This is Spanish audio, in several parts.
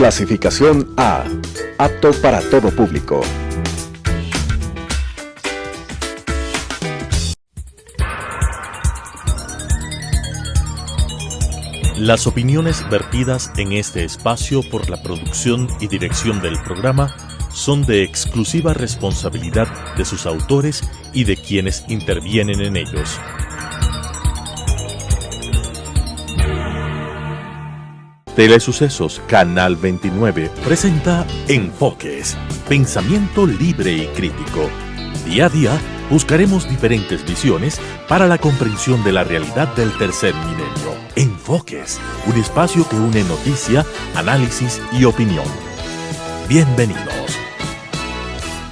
Clasificación A. Apto para todo público. Las opiniones vertidas en este espacio por la producción y dirección del programa son de exclusiva responsabilidad de sus autores y de quienes intervienen en ellos. Telesucesos Canal 29 presenta Enfoques, pensamiento libre y crítico. Día a día buscaremos diferentes visiones para la comprensión de la realidad del tercer milenio. Enfoques, un espacio que une noticia, análisis y opinión. Bienvenidos.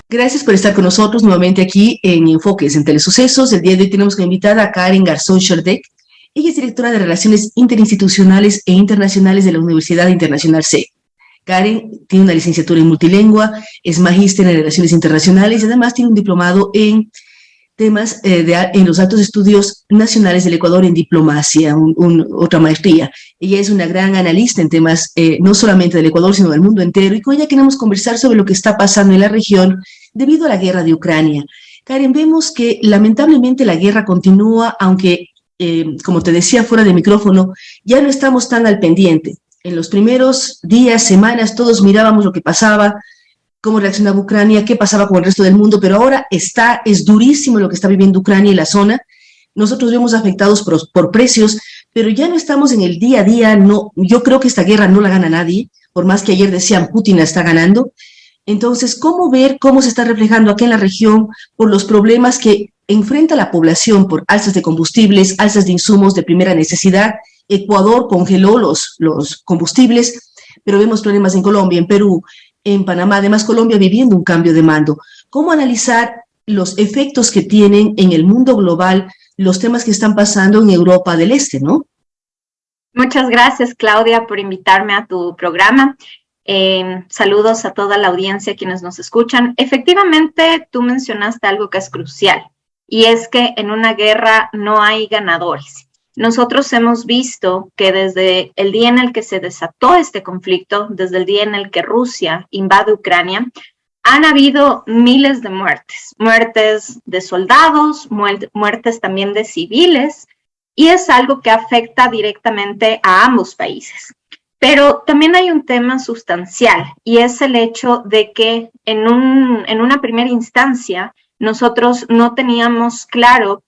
Gracias por estar con nosotros nuevamente aquí en Enfoques en Telesucesos. El día de hoy tenemos que invitar a Karen Garzón Scherdek. Ella es directora de Relaciones Interinstitucionales e Internacionales de la Universidad Internacional CEE. Karen tiene una licenciatura en multilingüe, es magíster en Relaciones Internacionales y además tiene un diplomado en temas en los altos estudios nacionales del Ecuador en diplomacia, otra maestría. Ella es una gran analista en temas no solamente del Ecuador, sino del mundo entero, y con ella queremos conversar sobre lo que está pasando en la región debido a la guerra de Ucrania. Karen, vemos que lamentablemente la guerra continúa, aunque, como te decía fuera de micrófono, ya no estamos tan al pendiente. En los primeros días, semanas, todos mirábamos lo que pasaba, cómo reaccionaba Ucrania, qué pasaba con el resto del mundo, pero ahora es durísimo lo que está viviendo Ucrania y la zona. Nosotros vemos afectados por precios, pero ya no estamos en el día a día. No, yo creo que esta guerra no la gana nadie, por más que ayer decían Putin la está ganando. Entonces, ¿cómo ver cómo se está reflejando aquí en la región por los problemas que enfrenta la población por alzas de combustibles, alzas de insumos de primera necesidad? Ecuador congeló los combustibles, pero vemos problemas en Colombia, en Perú, en Panamá, además Colombia viviendo un cambio de mando. ¿Cómo analizar los efectos que tienen en el mundo global los temas que están pasando en Europa del Este, no? Muchas gracias, Claudia, por invitarme a tu programa. Saludos a toda la audiencia, quienes nos escuchan. Efectivamente, tú mencionaste algo que es crucial, y es que en una guerra no hay ganadores. Nosotros hemos visto que desde el día en el que se desató este conflicto, desde el día en el que Rusia invade Ucrania, han habido miles de muertes de soldados, muertes también de civiles, y es algo que afecta directamente a ambos países. Pero también hay un tema sustancial, y es el hecho de que en una primera instancia nosotros no teníamos claro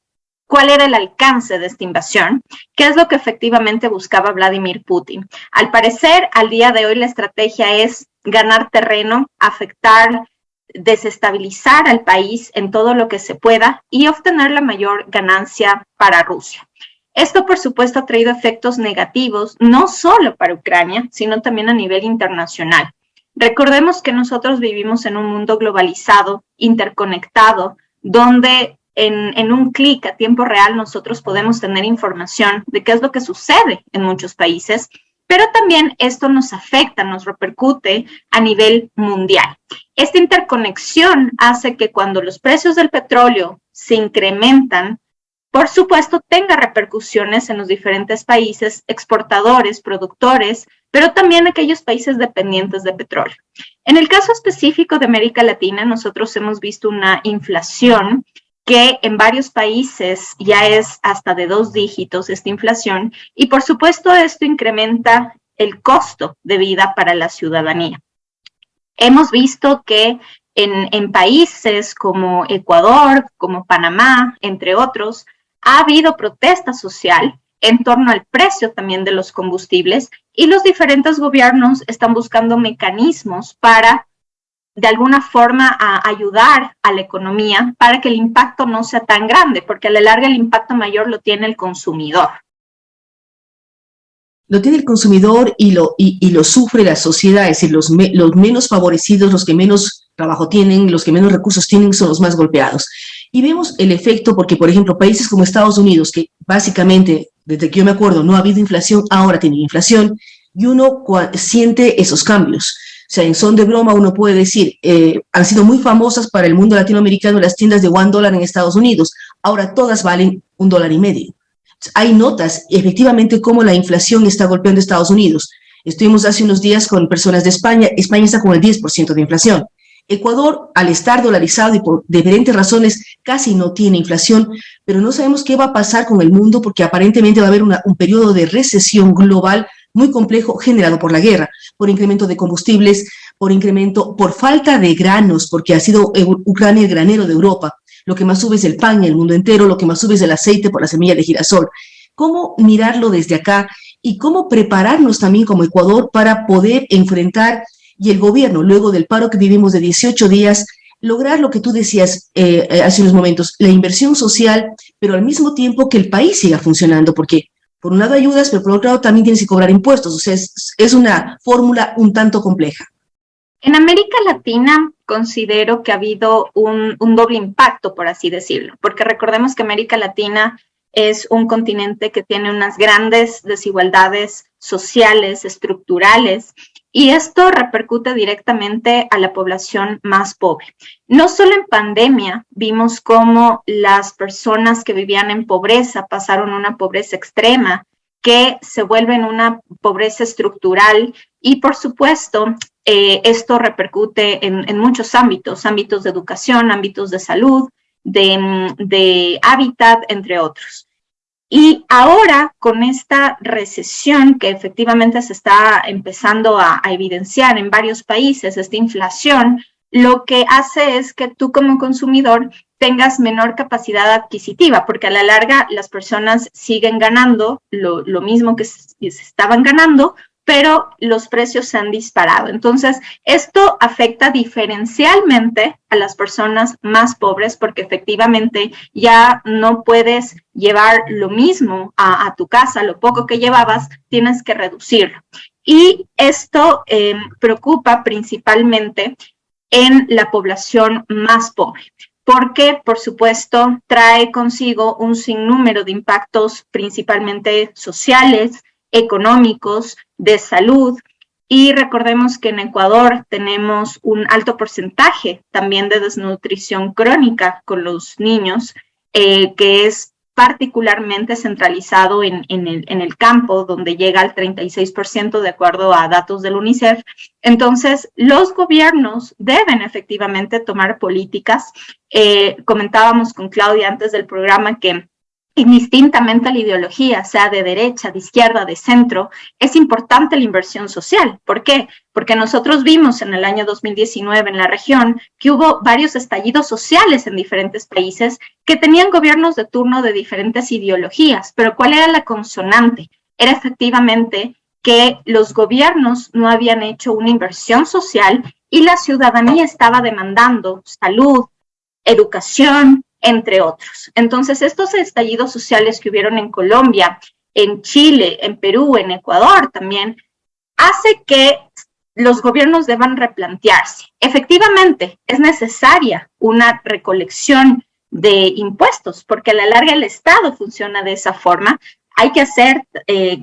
cuál era el alcance de esta invasión, qué es lo que efectivamente buscaba Vladimir Putin. Al parecer, al día de hoy la estrategia es ganar terreno, afectar, desestabilizar al país en todo lo que se pueda y obtener la mayor ganancia para Rusia. Esto, por supuesto, ha traído efectos negativos, no solo para Ucrania, sino también a nivel internacional. Recordemos que nosotros vivimos en un mundo globalizado, interconectado, donde en un clic a tiempo real nosotros podemos tener información de qué es lo que sucede en muchos países, pero también esto nos afecta, nos repercute a nivel mundial. Esta interconexión hace que cuando los precios del petróleo se incrementan, por supuesto tenga repercusiones en los diferentes países exportadores, productores, pero también aquellos países dependientes de petróleo. En el caso específico de América Latina, nosotros hemos visto una inflación que en varios países ya es hasta de 2 dígitos esta inflación, y por supuesto esto incrementa el costo de vida para la ciudadanía. Hemos visto que en países como Ecuador, como Panamá, entre otros, ha habido protesta social en torno al precio también de los combustibles, y los diferentes gobiernos están buscando mecanismos para de alguna forma a ayudar a la economía para que el impacto no sea tan grande, porque a la larga el impacto mayor lo tiene el consumidor. Lo tiene el consumidor y lo sufre la sociedad, es decir, los menos favorecidos, los que menos trabajo tienen, los que menos recursos tienen son los más golpeados. Y vemos el efecto porque, por ejemplo, países como Estados Unidos, que básicamente, desde que yo me acuerdo, no ha habido inflación, ahora tienen inflación, y uno siente esos cambios. O sea, en son de broma uno puede decir, han sido muy famosas para el mundo latinoamericano las tiendas de $1 en Estados Unidos. Ahora todas valen $1.50. Hay notas, efectivamente, cómo la inflación está golpeando a Estados Unidos. Estuvimos hace unos días con personas de España. España está con el 10% de inflación. Ecuador, al estar dolarizado y por diferentes razones, casi no tiene inflación, pero no sabemos qué va a pasar con el mundo porque aparentemente va a haber un periodo de recesión global muy complejo generado por la guerra, por incremento de combustibles, por falta de granos, porque ha sido Ucrania el granero de Europa. Lo que más sube es el pan en el mundo entero, lo que más sube es el aceite por la semilla de girasol. ¿Cómo mirarlo desde acá y cómo prepararnos también como Ecuador para poder enfrentar, y el gobierno, luego del paro que vivimos de 18 días, lograr lo que tú decías hace unos momentos, la inversión social, pero al mismo tiempo que el país siga funcionando, porque por un lado ayudas, pero por otro lado también tienes que cobrar impuestos, o sea, es una fórmula un tanto compleja. En América Latina considero que ha habido un doble impacto, por así decirlo, porque recordemos que América Latina es un continente que tiene unas grandes desigualdades sociales, estructurales, y esto repercute directamente a la población más pobre. No solo en pandemia vimos cómo las personas que vivían en pobreza pasaron a una pobreza extrema, que se vuelve en una pobreza estructural, y por supuesto esto repercute en muchos ámbitos de educación, ámbitos de salud, de hábitat, entre otros. Y ahora, con esta recesión que efectivamente se está empezando a evidenciar en varios países, esta inflación, lo que hace es que tú como consumidor tengas menor capacidad adquisitiva, porque a la larga las personas siguen ganando lo mismo que se estaban ganando, pero los precios se han disparado. Entonces, esto afecta diferencialmente a las personas más pobres porque efectivamente ya no puedes llevar lo mismo a tu casa, lo poco que llevabas, tienes que reducirlo. Y esto preocupa principalmente en la población más pobre, porque, por supuesto, trae consigo un sinnúmero de impactos principalmente sociales, económicos, de salud, y recordemos que en Ecuador tenemos un alto porcentaje también de desnutrición crónica con los niños, que es particularmente centralizado en el campo, donde llega al 36% de acuerdo a datos del UNICEF. Entonces, los gobiernos deben efectivamente tomar políticas. Comentábamos con Claudia antes del programa que indistintamente a la ideología, sea de derecha, de izquierda, de centro, es importante la inversión social. ¿Por qué? Porque nosotros vimos en el año 2019 en la región que hubo varios estallidos sociales en diferentes países que tenían gobiernos de turno de diferentes ideologías, pero ¿cuál era la consonante? Era efectivamente que los gobiernos no habían hecho una inversión social y la ciudadanía estaba demandando salud, educación, entre otros. Entonces, estos estallidos sociales que hubieron en Colombia, en Chile, en Perú, en Ecuador también, hace que los gobiernos deban replantearse. Efectivamente, es necesaria una recolección de impuestos, porque a la larga el Estado funciona de esa forma. Hay que hacer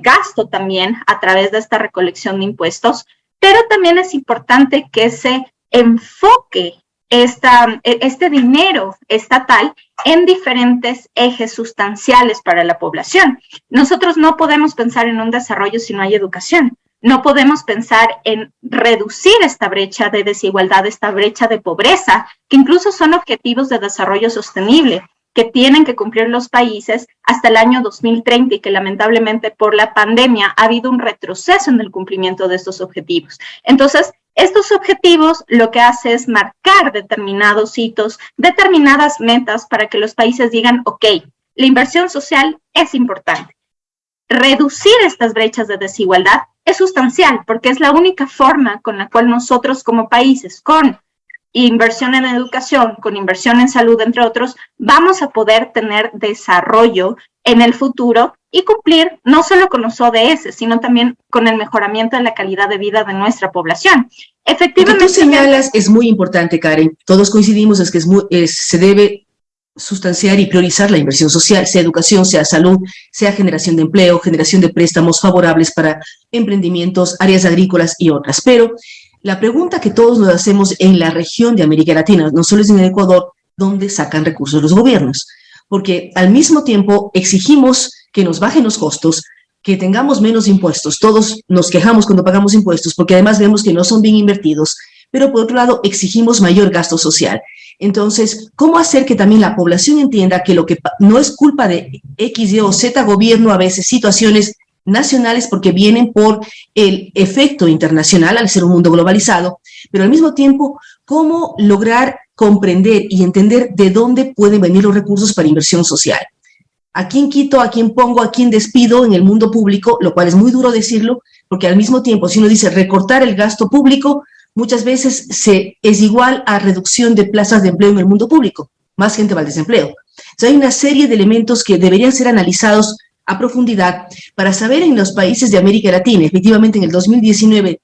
gasto también a través de esta recolección de impuestos, pero también es importante que se enfoque este dinero estatal en diferentes ejes sustanciales para la población. Nosotros no podemos pensar en un desarrollo si no hay educación. No podemos pensar en reducir esta brecha de desigualdad, esta brecha de pobreza, que incluso son objetivos de desarrollo sostenible que tienen que cumplir los países hasta el año 2030 y que lamentablemente por la pandemia ha habido un retroceso en el cumplimiento de estos objetivos. Entonces, estos objetivos lo que hace es marcar determinados hitos, determinadas metas para que los países digan, ok, la inversión social es importante. Reducir estas brechas de desigualdad es sustancial porque es la única forma con la cual nosotros como países, con inversión en educación, con inversión en salud, entre otros, vamos a poder tener desarrollo en el futuro y cumplir no solo con los ODS, sino también con el mejoramiento de la calidad de vida de nuestra población. Efectivamente. Lo que tú señalas es muy importante, Karen. Todos coincidimos es que se debe sustanciar y priorizar la inversión social, sea educación, sea salud, sea generación de empleo, generación de préstamos favorables para emprendimientos, áreas agrícolas y otras. Pero la pregunta que todos nos hacemos en la región de América Latina, no solo es en el Ecuador, ¿dónde sacan recursos los gobiernos? Porque al mismo tiempo exigimos que nos bajen los costos, que tengamos menos impuestos. Todos nos quejamos cuando pagamos impuestos porque además vemos que no son bien invertidos, pero por otro lado exigimos mayor gasto social. Entonces, ¿cómo hacer que también la población entienda que lo que no es culpa de X, Y o Z gobierno, a veces situaciones nacionales porque vienen por el efecto internacional al ser un mundo globalizado, pero al mismo tiempo, cómo lograr comprender y entender de dónde pueden venir los recursos para inversión social? ¿A quién quito, a quién pongo, a quién despido en el mundo público? Lo cual es muy duro decirlo, porque al mismo tiempo, si uno dice recortar el gasto público, muchas veces es igual a reducción de plazas de empleo en el mundo público. Más gente va al desempleo. Entonces hay una serie de elementos que deberían ser analizados a profundidad para saber en los países de América Latina. Efectivamente, en el 2019,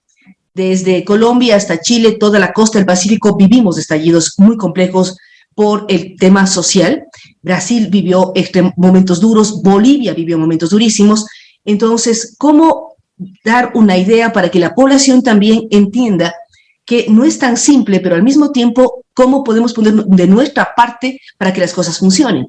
desde Colombia hasta Chile, toda la costa del Pacífico, vivimos estallidos muy complejos por el tema social. Brasil vivió momentos duros, Bolivia vivió momentos durísimos. Entonces, ¿cómo dar una idea para que la población también entienda que no es tan simple, pero al mismo tiempo, cómo podemos poner de nuestra parte para que las cosas funcionen?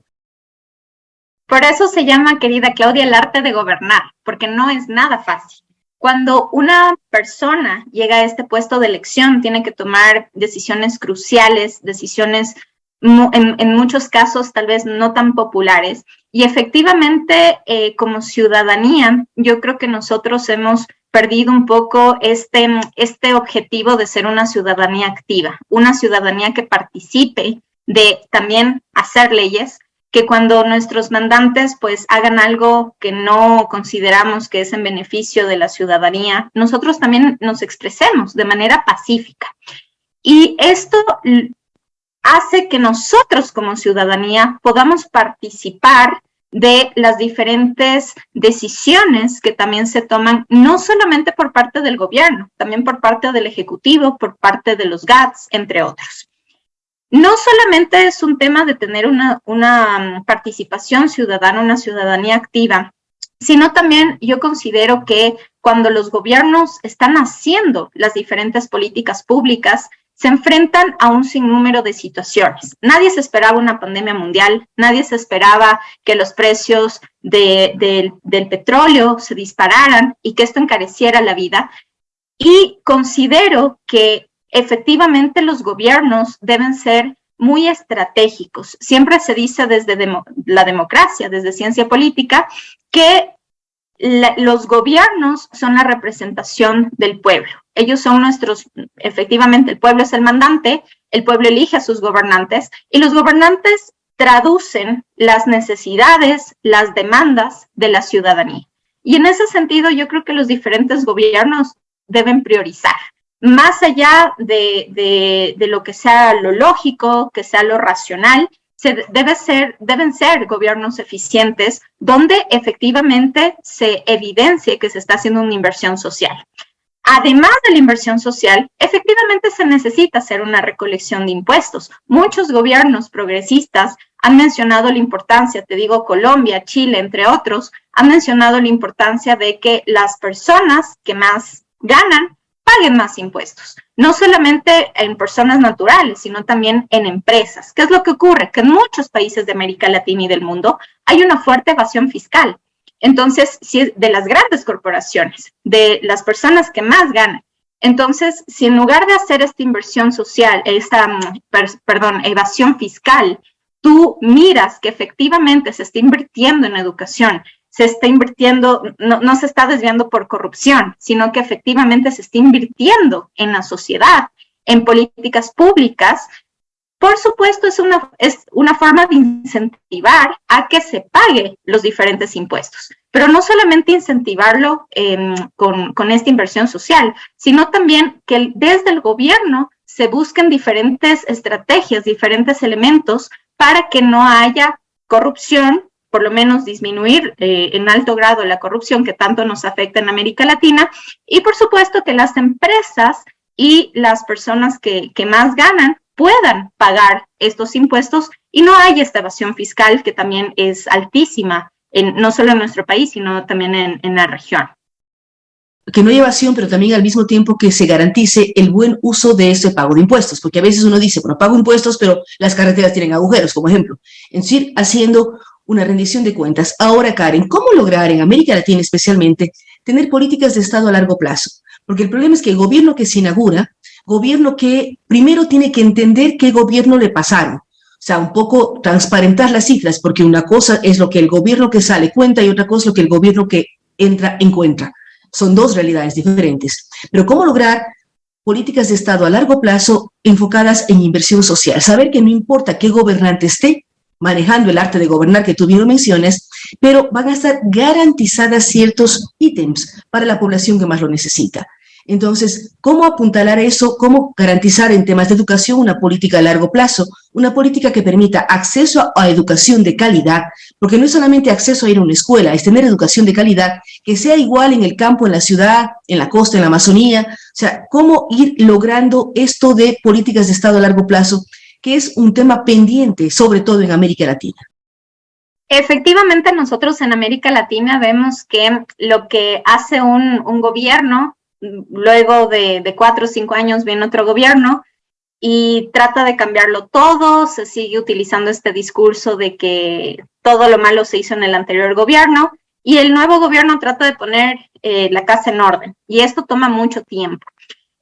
Por eso se llama, querida Claudia, el arte de gobernar, porque no es nada fácil. Cuando una persona llega a este puesto de elección, tiene que tomar decisiones cruciales, decisiones en muchos casos tal vez no tan populares. Y efectivamente, como ciudadanía, yo creo que nosotros hemos perdido un poco este objetivo de ser una ciudadanía activa, una ciudadanía que participe de también hacer leyes, que cuando nuestros mandantes pues hagan algo que no consideramos que es en beneficio de la ciudadanía, nosotros también nos expresemos de manera pacífica. Y esto hace que nosotros como ciudadanía podamos participar de las diferentes decisiones que también se toman, no solamente por parte del gobierno, también por parte del Ejecutivo, por parte de los GATS, entre otros. No solamente es un tema de tener una participación ciudadana, una ciudadanía activa, sino también yo considero que cuando los gobiernos están haciendo las diferentes políticas públicas, se enfrentan a un sinnúmero de situaciones. Nadie se esperaba una pandemia mundial, nadie se esperaba que los precios del petróleo se dispararan y que esto encareciera la vida. Y considero que efectivamente los gobiernos deben ser muy estratégicos. Siempre se dice desde la democracia, desde ciencia política, que los gobiernos son la representación del pueblo. Ellos son efectivamente el pueblo es el mandante, el pueblo elige a sus gobernantes y los gobernantes traducen las necesidades, las demandas de la ciudadanía. Y en ese sentido yo creo que los diferentes gobiernos deben priorizar. Más allá de lo que sea lo lógico, que sea lo racional, deben ser gobiernos eficientes donde efectivamente se evidencie que se está haciendo una inversión social. Además de la inversión social, efectivamente se necesita hacer una recolección de impuestos. Muchos gobiernos progresistas han mencionado la importancia, te digo, Colombia, Chile, entre otros, han mencionado la importancia de que las personas que más ganan paguen más impuestos, no solamente en personas naturales, sino también en empresas. ¿Qué es lo que ocurre? Que en muchos países de América Latina y del mundo hay una fuerte evasión fiscal. Entonces, si de las grandes corporaciones, de las personas que más ganan, entonces, si en lugar de hacer esta inversión social, evasión fiscal, tú miras que efectivamente se está invirtiendo en educación, se está invirtiendo, no se está desviando por corrupción, sino que efectivamente se está invirtiendo en la sociedad, en políticas públicas. Por supuesto, es una forma de incentivar a que se pague los diferentes impuestos, pero no solamente incentivarlo con esta inversión social, sino también que desde el gobierno se busquen diferentes estrategias, diferentes elementos para que no haya corrupción, por lo menos disminuir en alto grado la corrupción que tanto nos afecta en América Latina, y por supuesto que las empresas y las personas que más ganan puedan pagar estos impuestos y no haya esta evasión fiscal que también es altísima, no solo en nuestro país, sino también en la región. Que no haya evasión, pero también al mismo tiempo que se garantice el buen uso de ese pago de impuestos, porque a veces uno dice, bueno, pago impuestos, pero las carreteras tienen agujeros, como ejemplo. Es decir, haciendo una rendición de cuentas. Ahora, Karen, ¿cómo lograr en América Latina especialmente tener políticas de Estado a largo plazo? Porque el problema es que el gobierno que se inaugura, gobierno que primero tiene que entender qué gobierno le pasaron. O sea, un poco transparentar las cifras, porque una cosa es lo que el gobierno que sale cuenta y otra cosa es lo que el gobierno que entra encuentra. Son dos realidades diferentes. Pero ¿cómo lograr políticas de Estado a largo plazo enfocadas en inversión social? Saber que no importa qué gobernante esté manejando el arte de gobernar que tú bien mencionas, pero van a estar garantizadas ciertos ítems para la población que más lo necesita. Entonces, ¿cómo apuntalar eso? ¿Cómo garantizar en temas de educación una política a largo plazo? Una política que permita acceso a educación de calidad, porque no es solamente acceso a ir a una escuela, es tener educación de calidad que sea igual en el campo, en la ciudad, en la costa, en la Amazonía. O sea, ¿cómo ir logrando esto de políticas de Estado a largo plazo, que es un tema pendiente, sobre todo en América Latina? Efectivamente, nosotros en América Latina vemos que lo que hace un gobierno, luego de 4 o 5 años viene otro gobierno y trata de cambiarlo todo, se sigue utilizando este discurso de que todo lo malo se hizo en el anterior gobierno y el nuevo gobierno trata de poner la casa en orden y esto toma mucho tiempo.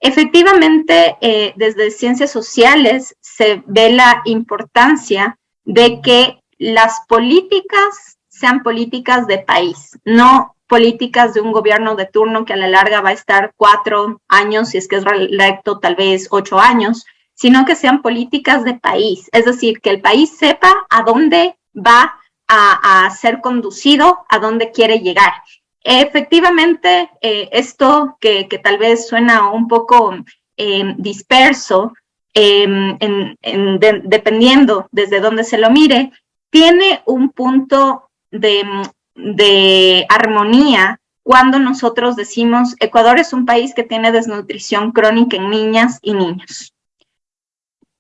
Efectivamente, desde ciencias sociales se ve la importancia de que las políticas sean políticas de país, no políticas de un gobierno de turno que a la larga va a estar 4 años, si es que es reelecto tal vez 8 años, sino que sean políticas de país, es decir, que el país sepa a dónde va a ser conducido, a dónde quiere llegar. Efectivamente, esto que tal vez suena un poco disperso, dependiendo desde dónde se lo mire, tiene un punto de armonía cuando nosotros decimos Ecuador es un país que tiene desnutrición crónica en niñas y niños.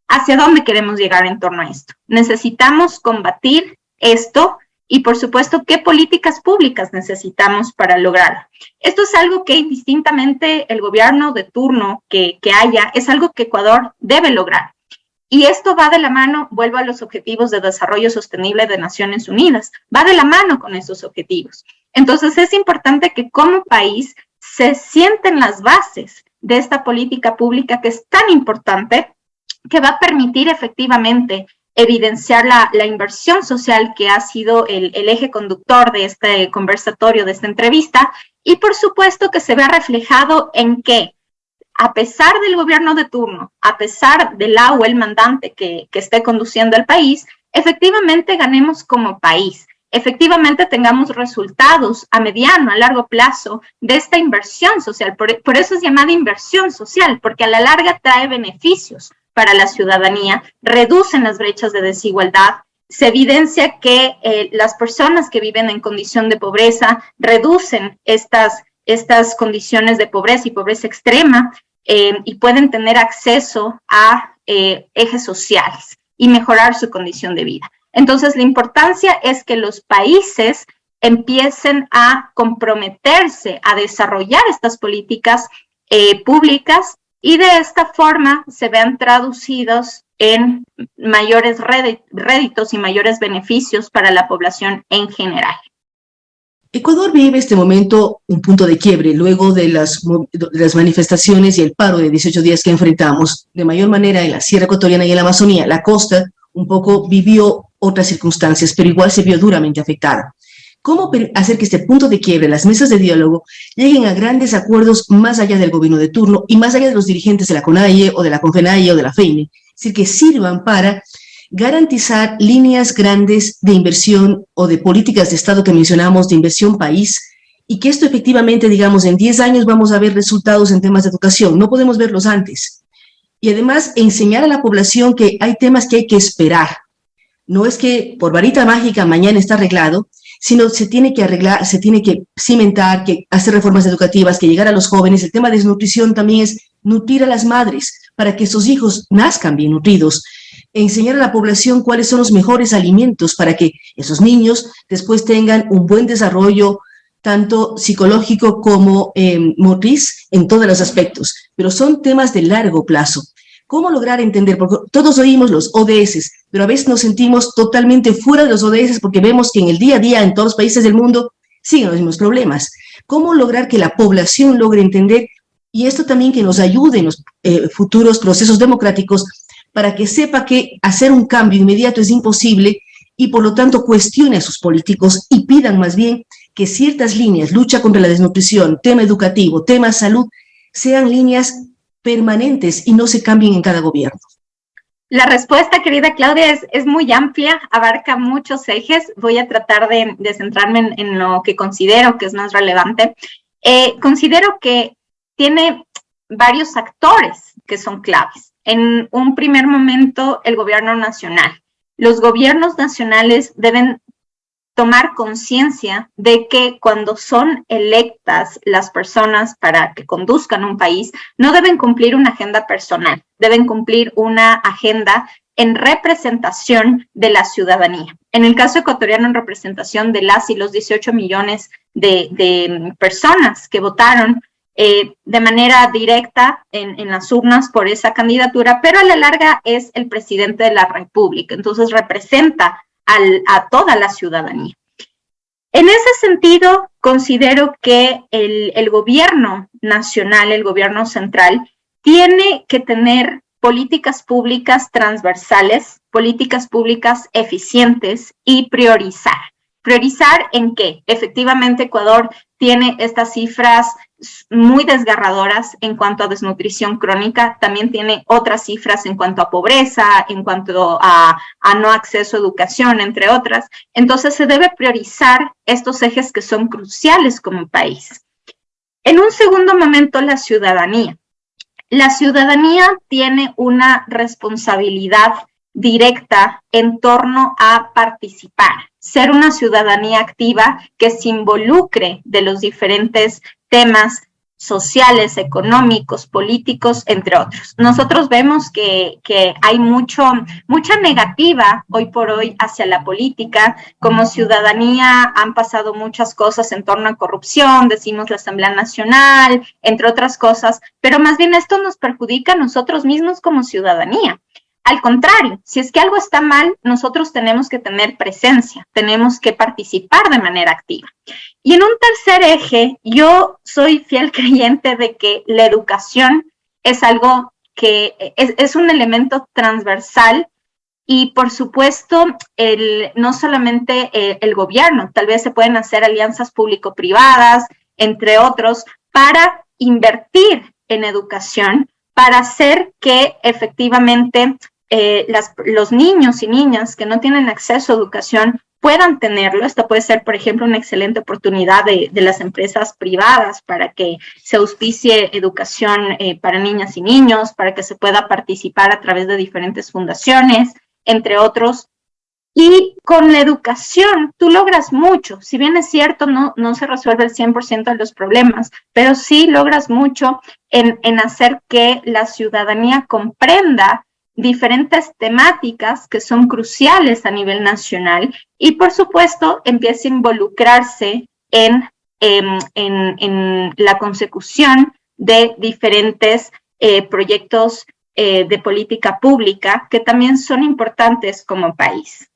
¿Hacia dónde queremos llegar en torno a esto? Necesitamos combatir esto y, por supuesto, ¿qué políticas públicas necesitamos para lograrlo? Esto es algo que indistintamente el gobierno de turno que haya, es algo que Ecuador debe lograr. Y esto va de la mano, vuelvo a los Objetivos de Desarrollo Sostenible de Naciones Unidas, va de la mano con estos objetivos. Entonces es importante que como país se sienten las bases de esta política pública que es tan importante, que va a permitir efectivamente evidenciar la inversión social que ha sido el eje conductor de este conversatorio, de esta entrevista, y por supuesto que se vea reflejado en que a pesar del gobierno de turno, a pesar del o el mandante que esté conduciendo el país, efectivamente ganemos como país, efectivamente tengamos resultados a mediano, a largo plazo de esta inversión social. Por eso es llamada inversión social, porque a la larga trae beneficios para la ciudadanía, reducen las brechas de desigualdad, se evidencia que las personas que viven en condición de pobreza reducen estas condiciones de pobreza y pobreza extrema y pueden tener acceso a ejes sociales y mejorar su condición de vida. Entonces, la importancia es que los países empiecen a comprometerse a desarrollar estas políticas públicas y de esta forma se vean traducidos en mayores réditos y mayores beneficios para la población en general. Ecuador vive este momento un punto de quiebre luego de las manifestaciones y el paro de 18 días que enfrentamos, de mayor manera en la Sierra Ecuatoriana y en la Amazonía. La costa un poco vivió otras circunstancias, pero igual se vio duramente afectada. ¿Cómo hacer que este punto de quiebre, las mesas de diálogo, lleguen a grandes acuerdos más allá del gobierno de turno y más allá de los dirigentes de la CONAIE o de la CONFENAIE o de la FEINE? Es decir, que sirvan para garantizar líneas grandes de inversión o de políticas de Estado que mencionamos, de inversión país, y que esto efectivamente, digamos, en 10 años vamos a ver resultados en temas de educación. No podemos verlos antes. Y además, enseñar a la población que hay temas que hay que esperar. No es que por varita mágica mañana está arreglado, sino se tiene que arreglar, se tiene que cimentar, que hacer reformas educativas, que llegar a los jóvenes. El tema de desnutrición también es nutrir a las madres para que sus hijos nazcan bien nutridos. Enseñar a la población cuáles son los mejores alimentos para que esos niños después tengan un buen desarrollo, tanto psicológico como motriz, en todos los aspectos. Pero son temas de largo plazo. ¿Cómo lograr entender? Porque todos oímos los ODS, pero a veces nos sentimos totalmente fuera de los ODS porque vemos que en el día a día en todos los países del mundo siguen los mismos problemas. ¿Cómo lograr que la población logre entender? Y esto también que nos ayude en los futuros procesos democráticos para que sepa que hacer un cambio inmediato es imposible y por lo tanto cuestione a sus políticos y pidan más bien que ciertas líneas, lucha contra la desnutrición, tema educativo, tema salud, sean líneas permanentes y no se cambien en cada gobierno. La respuesta, querida Claudia, es muy amplia, abarca muchos ejes. Voy a tratar de centrarme en lo que considero que es más relevante. Considero que tiene varios actores que son claves. En un primer momento, el gobierno nacional. Los gobiernos nacionales deben tomar conciencia de que cuando son electas las personas para que conduzcan un país, no deben cumplir una agenda personal, deben cumplir una agenda en representación de la ciudadanía. En el caso ecuatoriano, en representación de las y los 18 millones de personas que votaron de manera directa en las urnas por esa candidatura, pero a la larga es el presidente de la República, entonces representa a toda la ciudadanía. En ese sentido, considero que el gobierno nacional, el gobierno central, tiene que tener políticas públicas transversales, políticas públicas eficientes y priorizar. ¿Priorizar en qué? Efectivamente, Ecuador tiene estas cifras muy desgarradoras en cuanto a desnutrición crónica, también tiene otras cifras en cuanto a pobreza, en cuanto a no acceso a educación, entre otras. Entonces se debe priorizar estos ejes que son cruciales como país. En un segundo momento, la ciudadanía. La ciudadanía tiene una responsabilidad directa en torno a participar, ser una ciudadanía activa que se involucre de los diferentes temas sociales, económicos, políticos, entre otros. Nosotros vemos que hay mucha negativa hoy por hoy hacia la política. Como ciudadanía han pasado muchas cosas en torno a corrupción, decimos la Asamblea Nacional, entre otras cosas, pero más bien esto nos perjudica a nosotros mismos como ciudadanía. Al contrario, si es que algo está mal, nosotros tenemos que tener presencia, tenemos que participar de manera activa. Y en un tercer eje, yo soy fiel creyente de que la educación es algo que es un elemento transversal y, por supuesto, no solamente el gobierno, tal vez se pueden hacer alianzas público-privadas, entre otros, para invertir en educación, para hacer que efectivamente los niños y niñas que no tienen acceso a educación puedan tenerlo. Esta puede ser, por ejemplo, una excelente oportunidad de las empresas privadas para que se auspicie educación para niñas y niños, para que se pueda participar a través de diferentes fundaciones, entre otros. Y con la educación tú logras mucho. Si bien es cierto, no se resuelve el 100% de los problemas, pero sí logras mucho en hacer que la ciudadanía comprenda diferentes temáticas que son cruciales a nivel nacional y, por supuesto, empiece a involucrarse en la consecución de diferentes proyectos de política pública que también son importantes como país.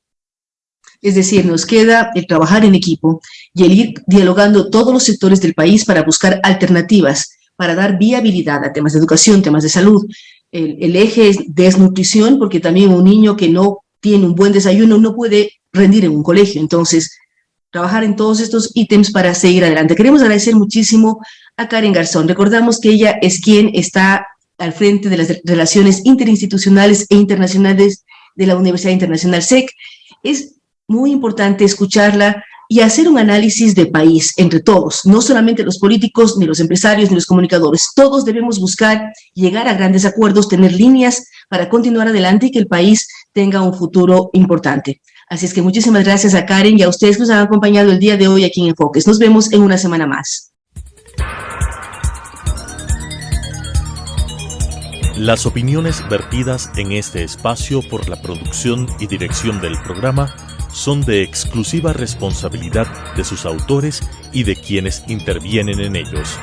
Es decir, nos queda el trabajar en equipo y el ir dialogando todos los sectores del país para buscar alternativas, para dar viabilidad a temas de educación, temas de salud. El eje es desnutrición, porque también un niño que no tiene un buen desayuno no puede rendir en un colegio. Entonces, trabajar en todos estos ítems para seguir adelante. Queremos agradecer muchísimo a Karen Garzón. Recordamos que ella es quien está al frente de las relaciones interinstitucionales e internacionales de la Universidad Internacional SEC. Es muy importante escucharla y hacer un análisis de país entre todos, no solamente los políticos, ni los empresarios, ni los comunicadores. Todos debemos buscar llegar a grandes acuerdos, tener líneas para continuar adelante y que el país tenga un futuro importante. Así es que muchísimas gracias a Karen y a ustedes que nos han acompañado el día de hoy aquí en Enfoques. Nos vemos en una semana más. Las opiniones vertidas en este espacio por la producción y dirección del programa son de exclusiva responsabilidad de sus autores y de quienes intervienen en ellos.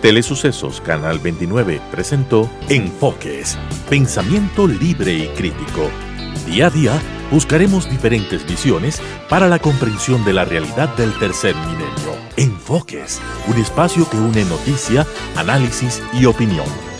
Telesucesos Canal 29 presentó Enfoques, pensamiento libre y crítico. Día a día buscaremos diferentes visiones para la comprensión de la realidad del tercer milenio. Enfoques, un espacio que une noticia, análisis y opinión.